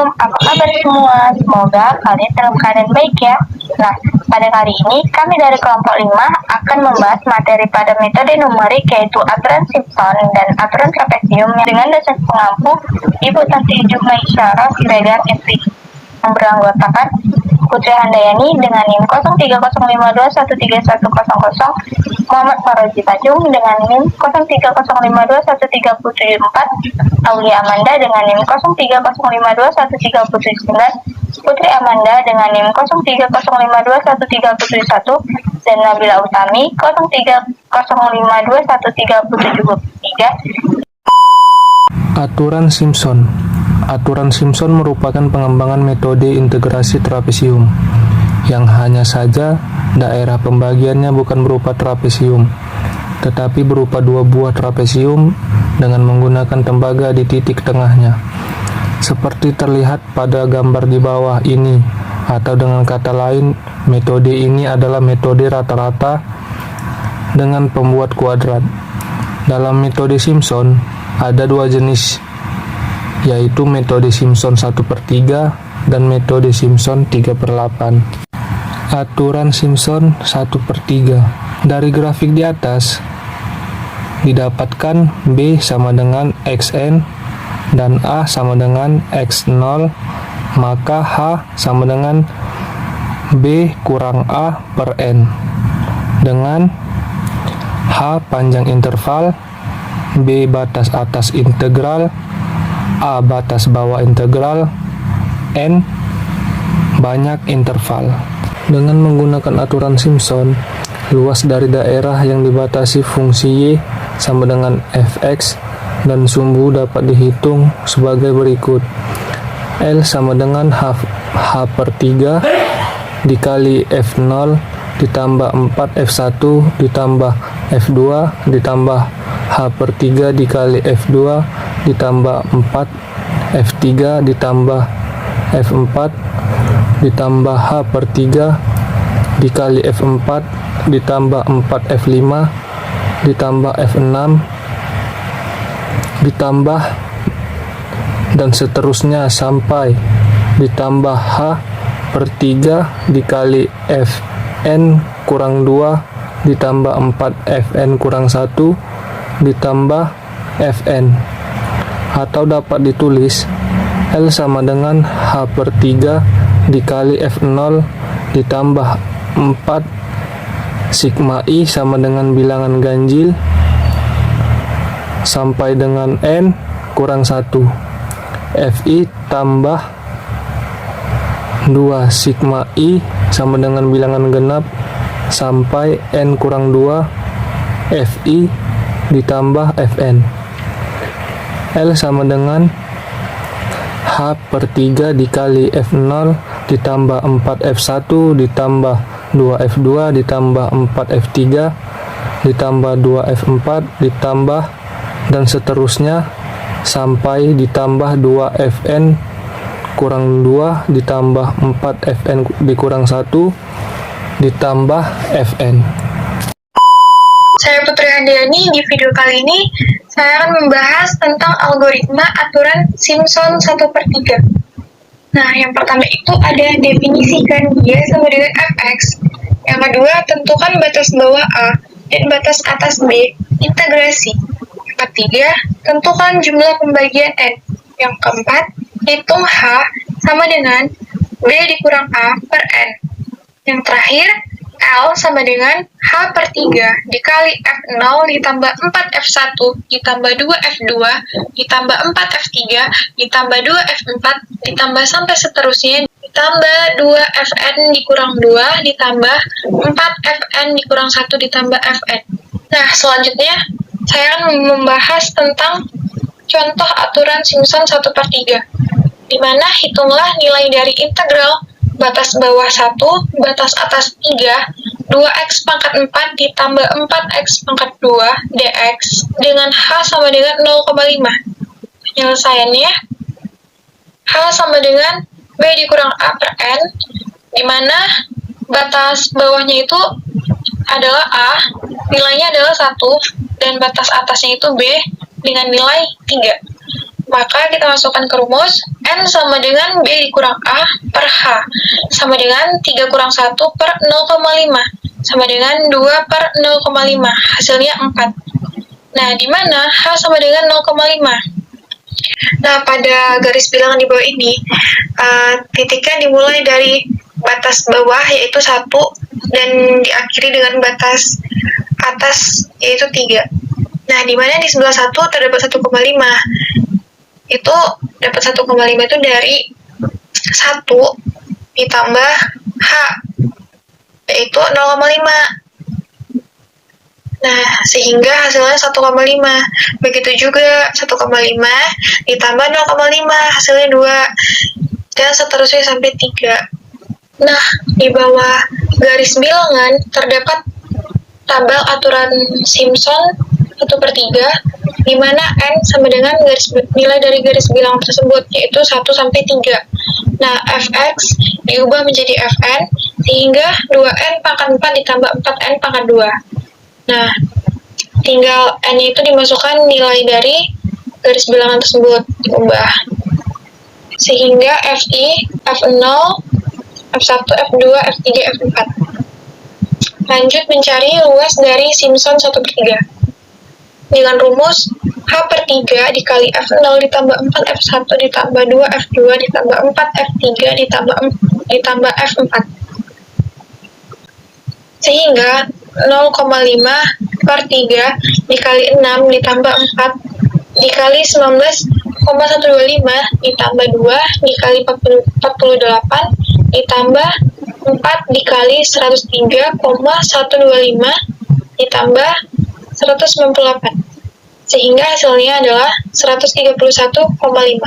Assalamualaikum, apa kabar semua? Semoga kalian dalam keadaan baik ya. Nah, pada kali ini kami dari kelompok 5 akan membahas materi pada metode numerik yaitu aturan Simpson dan aturan trapesium dengan dosen pengampu Ibu Tanti Jumaisyahrah Siregar SP yang beranggotakan Putri Handayani dengan NIM 0305213100, Muhammad Faroji Tanjung dengan NIM 0305213774, Aulia Amanda dengan NIM 0305213779, Putri Amanda dengan NIM 0305213771, dan Nabila Utami 0305213773. Aturan Simpson. Aturan Simpson merupakan pengembangan metode integrasi trapesium, yang hanya saja daerah pembagiannya bukan berupa trapesium, tetapi berupa dua buah trapesium dengan menggunakan tembaga di titik tengahnya. Seperti terlihat pada gambar di bawah ini, atau dengan kata lain, metode ini adalah metode rata-rata dengan pembuat kuadrat. Dalam metode Simpson, ada dua jenis, yaitu metode Simpson 1/3 dan metode Simpson 3/8. Aturan Simpson 1/3. Dari grafik di atas, didapatkan B sama dengan XN dan A sama dengan X0, maka H sama dengan B kurang A per N, dengan H panjang interval, B batas atas integral, A batas bawah integral, N banyak interval. Dengan menggunakan aturan Simpson, luas dari daerah yang dibatasi fungsi Y sama dengan Fx dan sumbu dapat dihitung sebagai berikut. L sama dengan H/3 dikali F0 ditambah 4F1 ditambah F2 ditambah H/3 dikali F2 ditambah 4 F3 ditambah F4 ditambah H/3 dikali F4 ditambah 4 F5 ditambah F6 ditambah dan seterusnya sampai ditambah H/3 dikali Fn kurang 2 ditambah 4 Fn kurang 1 ditambah Fn, atau dapat ditulis L sama dengan H/3 dikali F0 ditambah 4 sigma I sama dengan bilangan ganjil sampai dengan N kurang 1 Fi tambah 2 sigma I sama dengan bilangan genap sampai N kurang 2 Fi ditambah Fn. L sama dengan H/3 dikali F0 ditambah 4F1 ditambah 2F2 ditambah 4F3 ditambah 2F4 ditambah dan seterusnya sampai ditambah 2Fn kurang 2 ditambah 4Fn dikurang 1 ditambah Fn. Saya Putri Handayani. Di video kali ini saya akan membahas tentang algoritma aturan Simpson 1/3. Nah, yang pertama itu ada definisikan Y sama dengan Fx. Yang kedua, tentukan batas bawah A dan batas atas B, integrasi. Yang ketiga, tentukan jumlah pembagian N. Yang keempat, hitung H sama dengan B dikurang A per N. Yang terakhir, L sama dengan H/3 dikali F0 ditambah 4F1 ditambah 2F2 ditambah 4F3 ditambah 2F4 ditambah sampai seterusnya ditambah 2Fn dikurang 2 ditambah 4Fn dikurang 1 ditambah Fn. Nah, selanjutnya saya akan membahas tentang contoh aturan Simpson 1/3, di mana hitunglah nilai dari integral batas bawah 1, batas atas 3, 2x pangkat 4 ditambah 4x pangkat 2 dx dengan H sama dengan 0,5. Penyelesaiannya, H sama dengan B dikurang A per N, di mana batas bawahnya itu adalah A, nilainya adalah 1, dan batas atasnya itu B dengan nilai 3. Maka kita masukkan ke rumus, N sama dengan B dikurang A per H, sama dengan 3 kurang 1 per 0,5, sama dengan 2 per 0,5, hasilnya 4. Nah, di mana H sama dengan 0,5? Nah, pada garis bilangan di bawah ini, titiknya dimulai dari batas bawah, yaitu 1, dan diakhiri dengan batas atas, yaitu 3. Nah, di mana di sebelah 1 terdapat 1,5. Itu dapat 1,5 itu dari 1 ditambah H, yaitu 0,5. Nah, sehingga hasilnya 1,5. Begitu juga 1,5 ditambah 0,5, hasilnya 2. Dan seterusnya sampai 3. Nah, di bawah garis bilangan terdapat tabel aturan Simpson 1/3, di mana N sama dengan nilai dari garis bilangan tersebut, yaitu 1 sampai 3. Nah, Fx diubah menjadi Fn, sehingga 2N pangkat 4 ditambah 4N pangkat 2. Nah, tinggal N itu dimasukkan nilai dari garis bilangan tersebut, diubah. Sehingga Fi, F0, F1, F2, F3, F4. Lanjut mencari luas dari Simpson 1/3. Dengan rumus H/3 dikali F0 ditambah 4 F1 ditambah 2 F2 ditambah 4 F3 ditambah F4. Sehingga 0,5/3 dikali 6 ditambah 4 dikali 19,125 ditambah 2 dikali 48 ditambah 4 dikali 103,125 ditambah 198. Sehingga hasilnya adalah 131,5.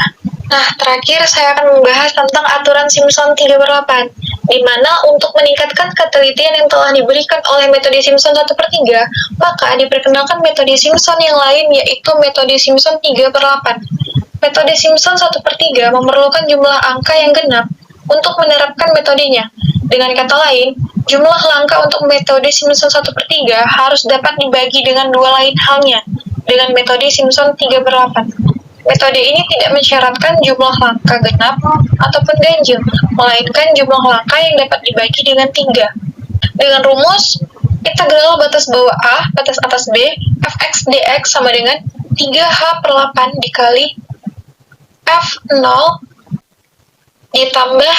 Nah, terakhir saya akan membahas tentang aturan Simpson 3/8, di mana untuk meningkatkan ketelitian yang telah diberikan oleh metode Simpson 1/3, maka diperkenalkan metode Simpson yang lain, yaitu metode Simpson 3/8. Metode Simpson 1/3 memerlukan jumlah angka yang genap untuk menerapkan metodenya. Dengan kata lain, jumlah langkah untuk metode Simpson 1/3 harus dapat dibagi dengan dua lain halnya dengan metode Simpson 3/8. Metode ini tidak mensyaratkan jumlah langkah genap ataupun ganjil, melainkan jumlah langkah yang dapat dibagi dengan 3. Dengan rumus, integral batas bawah A, batas atas B, fx dx sama dengan 3h/8 dikali f0 ditambah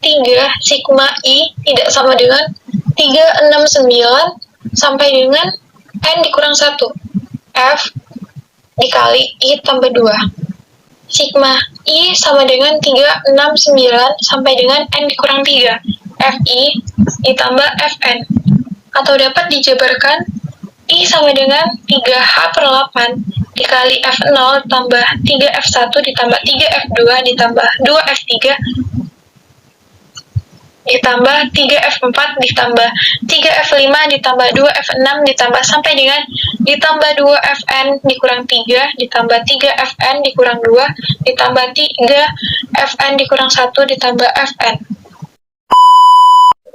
3 sigma i tidak sama dengan 369 sampai dengan n dikurang 1 f dikali i tambah 2. Sigma i sama dengan 369 sampai dengan n dikurang 3 fi ditambah fn, atau dapat dijabarkan i sama dengan 3h/8 dikali f0 ditambah 3f1 ditambah 3f2 ditambah 2f3 ditambah 3f4 ditambah 3f5 ditambah 2f6 ditambah sampai dengan ditambah 2fn dikurang 3 ditambah 3fn dikurang 2 ditambah 3fn dikurang 1 ditambah fn.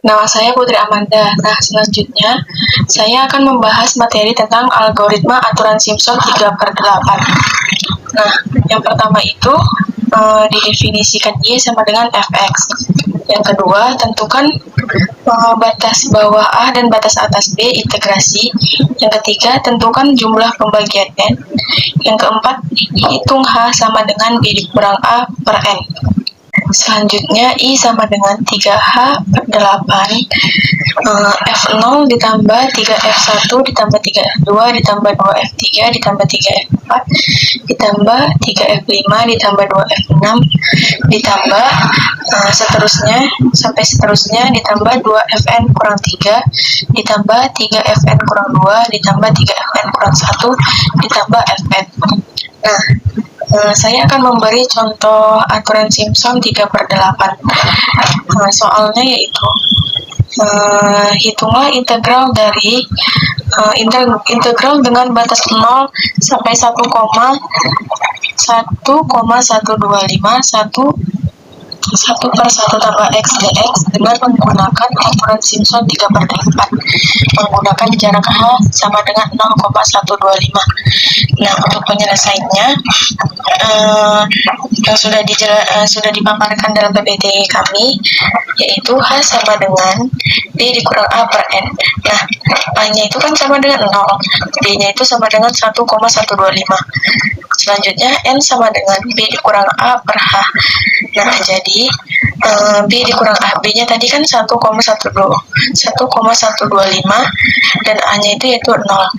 Nama saya Putri Amanda. Nah, selanjutnya saya akan membahas materi tentang algoritma aturan Simpson 3/8. Nah, yang pertama itu didefinisikan Y sama dengan Fx. Yang kedua, tentukan batas bawah A dan batas atas B integrasi. Yang ketiga, tentukan jumlah pembagian N. Yang keempat, hitung H sama dengan B dikurang A per N. Selanjutnya, I sama dengan 3h/8 F0 ditambah 3F1 ditambah 3F2 ditambah 2F3 ditambah 3F4 ditambah 3F5 ditambah 2F6 ditambah seterusnya sampai seterusnya ditambah 2Fn kurang 3 ditambah 3Fn kurang 2 ditambah 3Fn kurang 1 ditambah Fn. Nah, saya akan memberi contoh aturan Simpson 3/8. Soalnya yaitu hitunglah integral dari integral dengan batas 0 sampai 1,125 1/1 tambah X dx dengan menggunakan aturan Simpson 3/4 menggunakan jarak H sama dengan 0,125. Nah, untuk penyelesaiannya yang sudah dipaparkan dalam PPT kami, yaitu H sama dengan B dikurang A per N. Nah, A-nya itu kan sama dengan 0, B-nya itu sama dengan 1,125. Selanjutnya, N sama dengan B dikurang A per H. Nah, jadi B dikurang A, B-nya tadi kan 1,125 dan A-nya itu yaitu 0.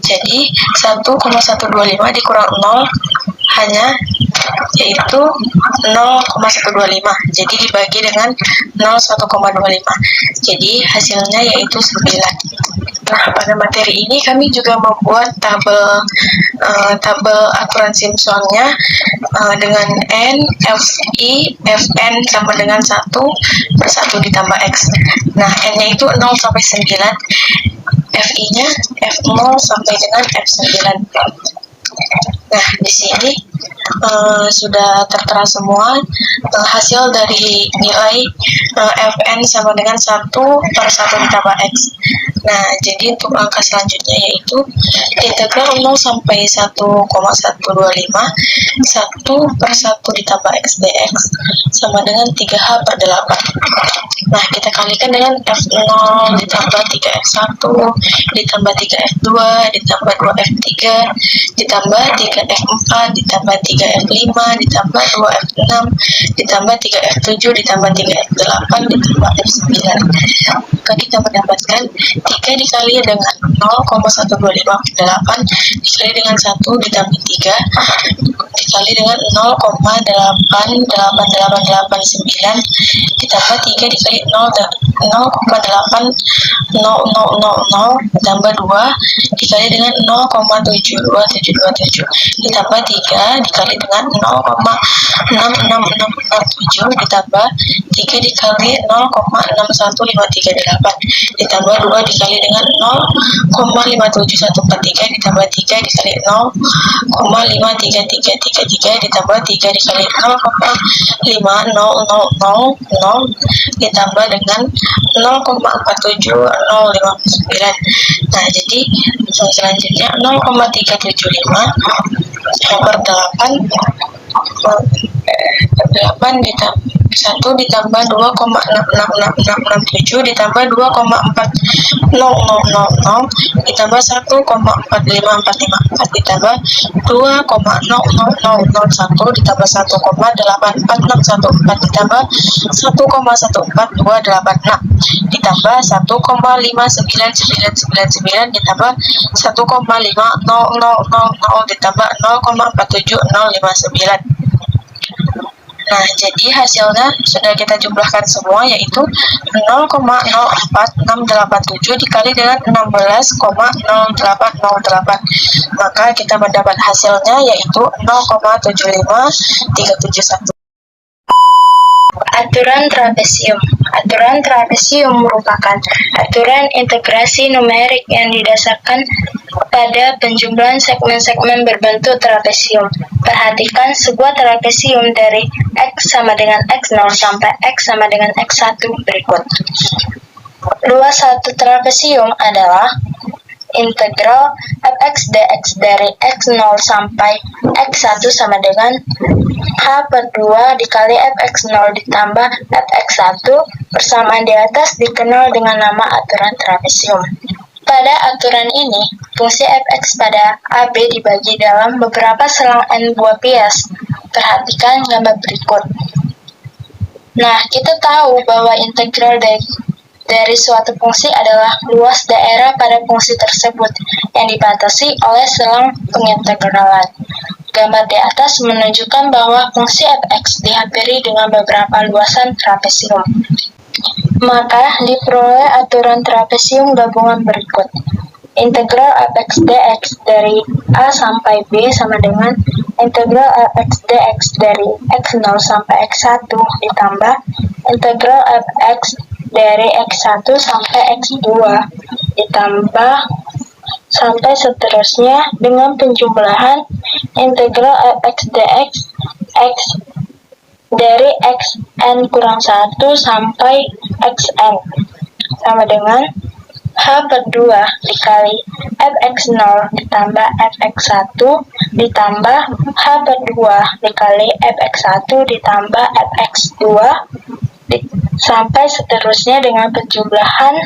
Jadi 1,125 dikurang 0 hanya yaitu 0,125. Jadi dibagi dengan 0,125. Jadi hasilnya yaitu 9. Nah, pada materi ini kami juga membuat tabel aturan Simpsonnya dengan N, Fi, Fn sama dengan 1/1 ditambah X. Nah, N-nya itu 0 sampai 9, Fi-nya F0 sampai dengan F9. Nah, di sini sudah tertera semua hasil dari nilai Fn sama dengan 1/1 ditambah X. Nah, jadi untuk angka selanjutnya yaitu integral 0 sampai 1,125 1/1 ditambah X dx sama dengan 3H/8. Nah, kita kalikan dengan F0 ditambah 3F1 ditambah 3F2 ditambah 2F3 ditambah 3F4 ditambah 3F5 ditambah 2F6 ditambah 3F7 ditambah 3F8 ditambah F9. Maka kita mendapatkan 3 dikali dengan 0,125/8 dikali dengan 1 ditambah 3 dikali dengan 0,88889 ditambah 3 dikali 0,8000 ditambah 2 dikali dengan 0,72727 ditambah 3 dikali dengan 0,66647 ditambah 3 dikali 0,61538 ditambah 2 dikali dengan 0,57143 ditambah 3 dikali 0,53333 ditambah 3 dikali 0,50000 ditambah dengan 0,47059. Nah, jadi selanjutnya 0,375/8 ditambah 1 ditambah 2,66667 ditambah 2,40000 ditambah 1,45454 ditambah 2,00001 ditambah 1,84614 ditambah 1,14286 ditambah 1,59999 ditambah 1,50000 ditambah 0,47059. Nah, jadi hasilnya sudah kita jumlahkan semua, yaitu 0,04687 dikali dengan 16,0808. Maka kita mendapat hasilnya yaitu 0,75371. Aturan trapesium. Aturan trapesium merupakan aturan integrasi numerik yang didasarkan pada penjumlahan segmen-segmen berbentuk trapesium. Perhatikan sebuah trapesium dari X sama dengan X0 sampai X sama dengan X1 berikut. Luas satu trapesium adalah integral fx dx dari x0 sampai x1 sama dengan h/2 dikali fx0 ditambah fx1. Persamaan di atas dikenal dengan nama aturan trapesium. Pada aturan ini, fungsi fx pada AB dibagi dalam beberapa selang n buah bias. Perhatikan gambar berikut. Nah, kita tahu bahwa integral dari suatu fungsi adalah luas daerah pada fungsi tersebut yang dibatasi oleh selang pengintegralan. Gambar di atas menunjukkan bahwa fungsi fx dihampiri dengan beberapa luasan trapesium. Maka diperoleh aturan trapesium gabungan berikut. Integral fx dx dari A sampai B sama dengan integral fx dx dari x0 sampai x1 ditambah integral fx dari x1 sampai x2 ditambah sampai seterusnya dengan penjumlahan integral fx dx x dari xn kurang 1 sampai xn sama dengan H per 2 dikali fx0 ditambah fx1 ditambah H per 2 dikali fx1 ditambah fx2 sampai seterusnya dengan penjumlahan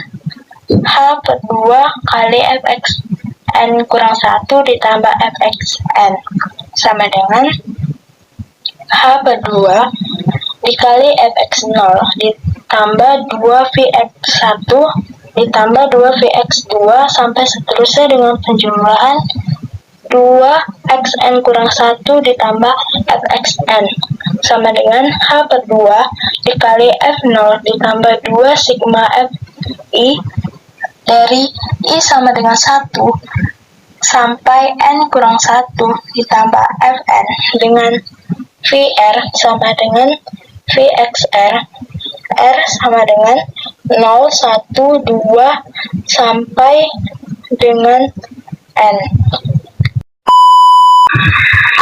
H per 2 kali fxn kurang 1 ditambah fxn sama dengan H per 2 dikali fx0 ditambah 2vx1 ditambah 2vx2 sampai seterusnya dengan penjumlahan 2xn kurang 1 ditambah fxn sama dengan H per 2 dikali f0 ditambah 2 sigma fi dari I sama dengan 1 sampai n kurang 1 ditambah fn dengan Vr sama dengan Vxr, R sama dengan 0, 1, 2, sampai dengan N.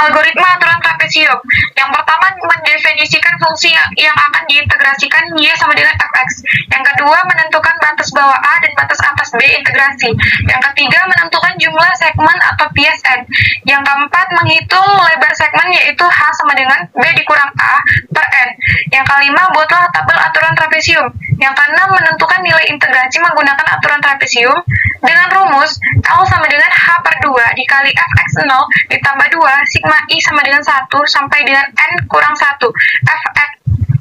Algoritma aturan trapesium. Yang pertama mendefinisikan fungsi yang akan diintegrasikan Y sama dengan Fx. Yang kedua menentukan batas bawah A dan batas atas B integrasi. Yang ketiga menentukan jumlah segmen atau PSN. Yang keempat menghitung lebar segmen yaitu H sama dengan B dikurang A per N. Yang kelima buatlah tabel aturan trapesium. Yang keenam menentukan nilai integrasi menggunakan aturan trapesium dengan rumus L sama dengan H per 2 dikali Fx0 ditambah 2 sigma I sama dengan 1 sampai dengan N kurang 1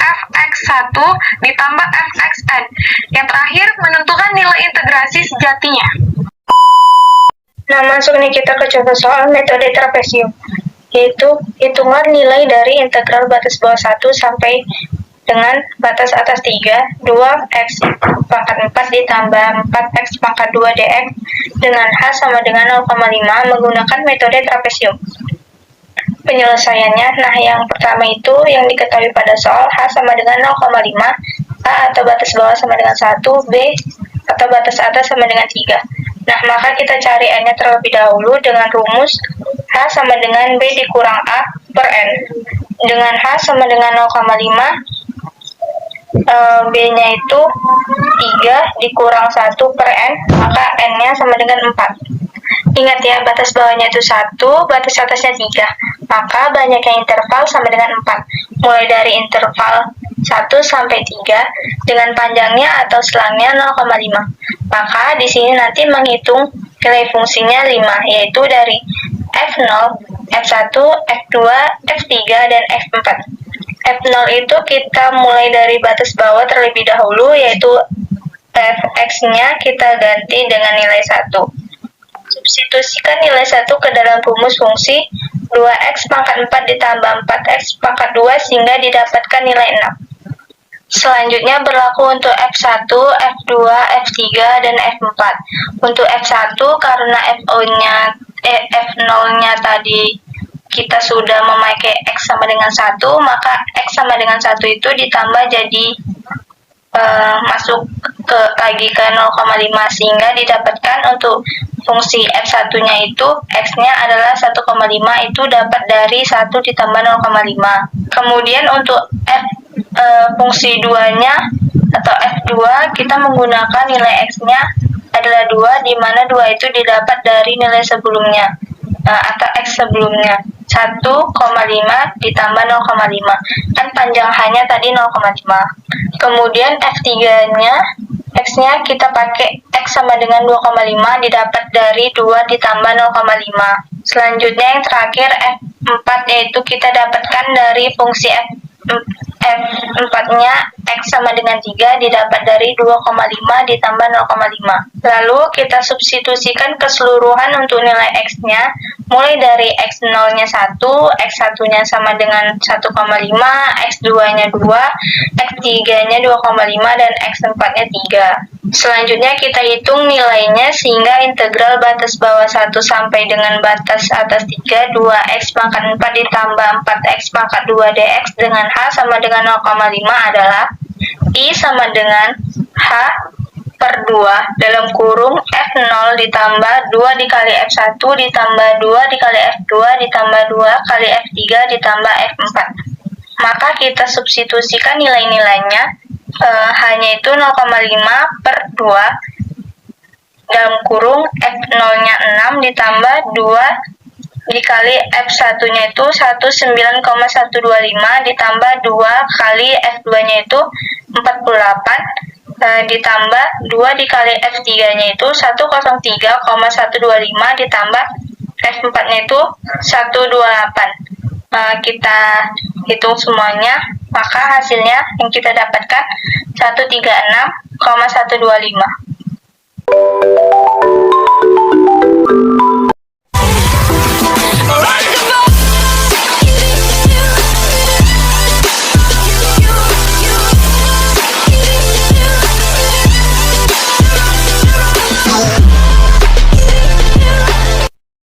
Fx1 ditambah Fxn. Yang terakhir menentukan nilai integrasi sejatinya. Nah, masuk nih kita ke contoh soal metode trapesium, yaitu hitungan nilai dari integral batas bawah 1 sampai dengan batas atas 3, 2x pangkat 4 ditambah 4x pangkat 2 dx dengan H sama dengan 0,5 menggunakan metode trapesium. Penyelesaiannya, nah yang pertama itu yang diketahui pada soal H sama dengan 0,5, A atau batas bawah sama dengan 1, B atau batas atas sama dengan 3. Nah, maka kita cari N-nya terlebih dahulu dengan rumus H sama dengan B dikurang A per N. Dengan H sama dengan 0,5, B-nya itu 3 dikurang 1 per N, maka N-nya sama dengan 4. Ingat ya, batas bawahnya itu 1, batas atasnya 3, maka banyaknya interval sama dengan 4. Mulai dari interval 1 sampai 3 dengan panjangnya atau selangnya 0,5. Maka di sini nanti menghitung nilai fungsinya 5, yaitu dari F0, F1, F2, F3, dan F4. F0 itu kita mulai dari batas bawah terlebih dahulu, yaitu Fx-nya kita ganti dengan nilai 1. Substitusikan nilai 1 ke dalam rumus fungsi 2x pangkat 4 ditambah 4x pangkat 2 sehingga didapatkan nilai 6. Selanjutnya berlaku untuk F1, F2, F3, dan F4. Untuk F1 karena F0-nya tadi kita sudah memakai X sama dengan 1, maka X sama dengan 1 itu ditambah jadi masuk lagi ke 0,5 sehingga didapatkan untuk fungsi F1-nya itu X-nya adalah 1,5 itu dapat dari 1 ditambah 0,5. Kemudian untuk fungsi 2-nya atau F2 kita menggunakan nilai X-nya adalah 2, di mana 2 itu didapat dari nilai sebelumnya atau X sebelumnya 1,5 ditambah 0,5 kan panjang hanya tadi 0,5. Kemudian F3-nya X-nya kita pakai X sama dengan 2,5 didapat dari 2 ditambah 0,5. Selanjutnya yang terakhir F4 yaitu kita dapatkan dari fungsi F4-nya X sama dengan 3 didapat dari 2,5 ditambah 0,5. Lalu kita substitusikan keseluruhan untuk nilai X-nya mulai dari X0-nya 1, X1-nya sama dengan 1,5, X2-nya 2, X3-nya 2,5, dan X4-nya 3. Selanjutnya kita hitung nilainya sehingga integral batas bawah 1 sampai dengan batas atas 3, 2x pangkat 4 ditambah 4x pangkat 2 dx dengan H sama dengan 0,5 adalah I sama dengan H per 2 dalam kurung F0 ditambah 2 dikali F1 ditambah 2 dikali F2 ditambah 2 kali F3 ditambah F4. maka kita substitusikan nilai-nilainya, hanya itu 0,5/2 dalam kurung F0-nya 6 ditambah 2 dikali F1-nya itu 19,125 ditambah 2 kali F2-nya itu 48 ditambah 2 dikali F3-nya itu 103,125 ditambah F4-nya itu 128. Kita hitung semuanya, maka hasilnya yang kita dapatkan 136,125. Alright.